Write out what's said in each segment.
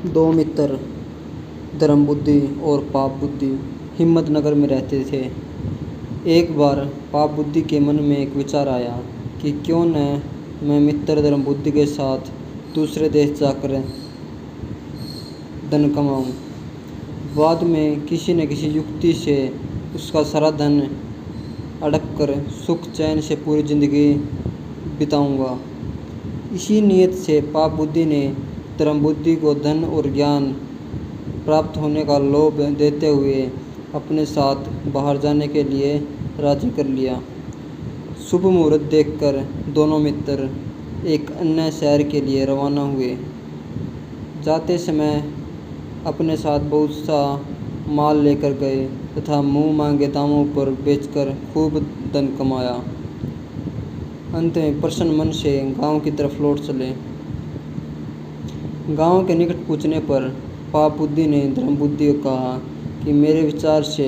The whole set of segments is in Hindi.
दो मित्र धर्म बुद्धि और पाप बुद्धि हिम्मतनगर में रहते थे। एक बार पाप बुद्धि के मन में एक विचार आया कि क्यों न मैं मित्र धर्म बुद्धि के साथ दूसरे देश जाकर धन कमाऊं। बाद में किसी न किसी युक्ति से उसका सारा धन अड़क कर सुख चैन से पूरी जिंदगी बिताऊंगा। इसी नीयत से पाप बुद्धि ने धर्म बुद्धि को धन और ज्ञान प्राप्त होने का लोभ देते हुए अपने साथ बाहर जाने के लिए राजी कर लिया। शुभ मुहूर्त देखकर दोनों मित्र एक अन्य शहर के लिए रवाना हुए। जाते समय अपने साथ बहुत सा माल लेकर गए तथा मुंह मांगे दामों पर बेचकर खूब धन कमाया। अंत में प्रसन्न मन से गांव की तरफ लौट चले। गांव के निकट पूछने पर पाप बुद्धि ने धर्म बुद्धि को कहा कि मेरे विचार से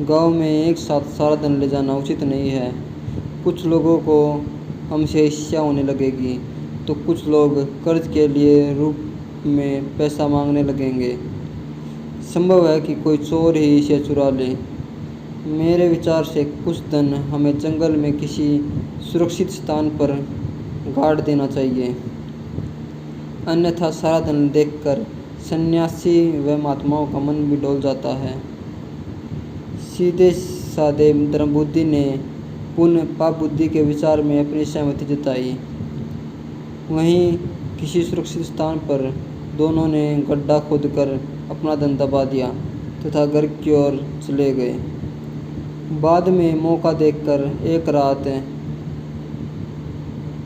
गांव में एक साथ सारा धन ले जाना उचित नहीं है। कुछ लोगों को हमसे ईर्ष्या होने लगेगी तो कुछ लोग कर्ज के लिए रूप में पैसा मांगने लगेंगे। संभव है कि कोई चोर ही इसे चुरा ले। मेरे विचार से कुछ धन हमें जंगल में किसी सुरक्षित स्थान पर गाड़ देना चाहिए, अन्यथा सारा धन देखकर सन्यासी व महात्माओं का मन भी डोल जाता है। सीधे साधे धर्म बुद्धि ने पुनः पाप बुद्धि के विचार में अपनी सहमति जताई। वहीं किसी सुरक्षित स्थान पर दोनों ने गड्ढा खोदकर अपना धन दबा दिया तथा घर की ओर चले गए। बाद में मौका देखकर एक रात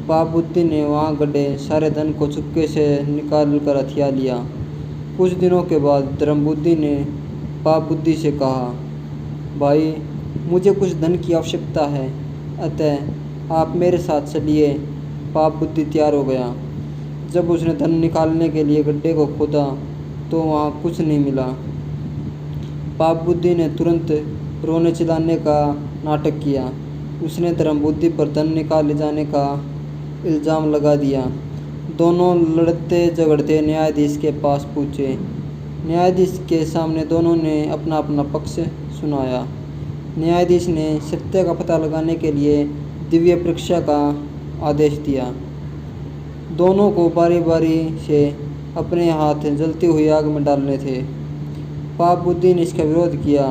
पाप बुद्धि ने वहां गड्ढे सारे धन को चुपके से निकाल कर हथिया लिया। कुछ दिनों के बाद धर्म बुद्धि ने पाप बुद्धि से कहा, भाई मुझे कुछ धन की आवश्यकता है, अतः आप मेरे साथ चलिए। पाप बुद्धि तैयार हो गया। जब उसने धन निकालने के लिए गड्ढे को खोदा तो वहाँ कुछ नहीं मिला। पाप बुद्धि ने तुरंत रोने चिल्लाने का नाटक किया। उसने धर्म बुद्धि पर धन निकाल ले जाने का इल्ज़ाम लगा दिया। दोनों लड़ते झगड़ते न्यायाधीश के पास पहुँचे। न्यायाधीश के सामने दोनों ने अपना अपना पक्ष सुनाया। न्यायाधीश ने सत्य का पता लगाने के लिए दिव्य परीक्षा का आदेश दिया। दोनों को बारी बारी से अपने हाथ जलती हुई आग में डालने थे। पाप बुद्धि ने इसका विरोध किया।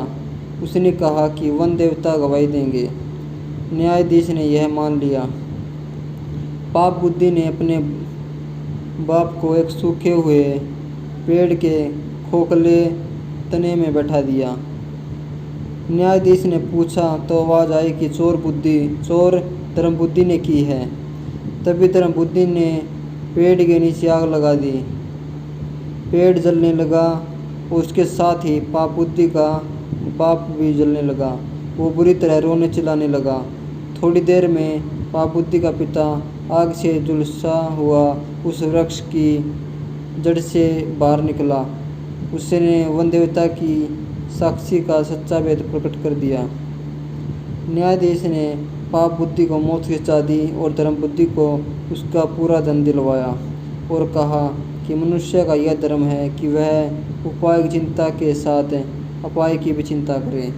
उसने कहा कि वन देवता गवाही देंगे। न्यायाधीश ने यह मान लिया। पाप बुद्धि ने अपने बाप को एक सूखे हुए पेड़ के खोखले तने में बैठा दिया। न्यायाधीश ने पूछा तो आवाज़ आई कि चोर धर्म बुद्धि ने की है। तभी धर्म बुद्धि ने पेड़ के नीचे आग लगा दी। पेड़ जलने लगा और उसके साथ ही पाप बुद्धि का बाप भी जलने लगा। वो बुरी तरह रोने चिल्लाने लगा। थोड़ी देर में पाप बुद्धि का पिता आग से झुलसा हुआ उस वृक्ष की जड़ से बाहर निकला। उसने वन देवता की साक्षी का सच्चा भेद प्रकट कर दिया। न्यायाधीश ने पाप बुद्धि को मौत की सजा दी और धर्म बुद्धि को उसका पूरा धन दिलवाया और कहा कि मनुष्य का यह धर्म है कि वह उपाय की चिंता के साथ अपाय की भी चिंता करे।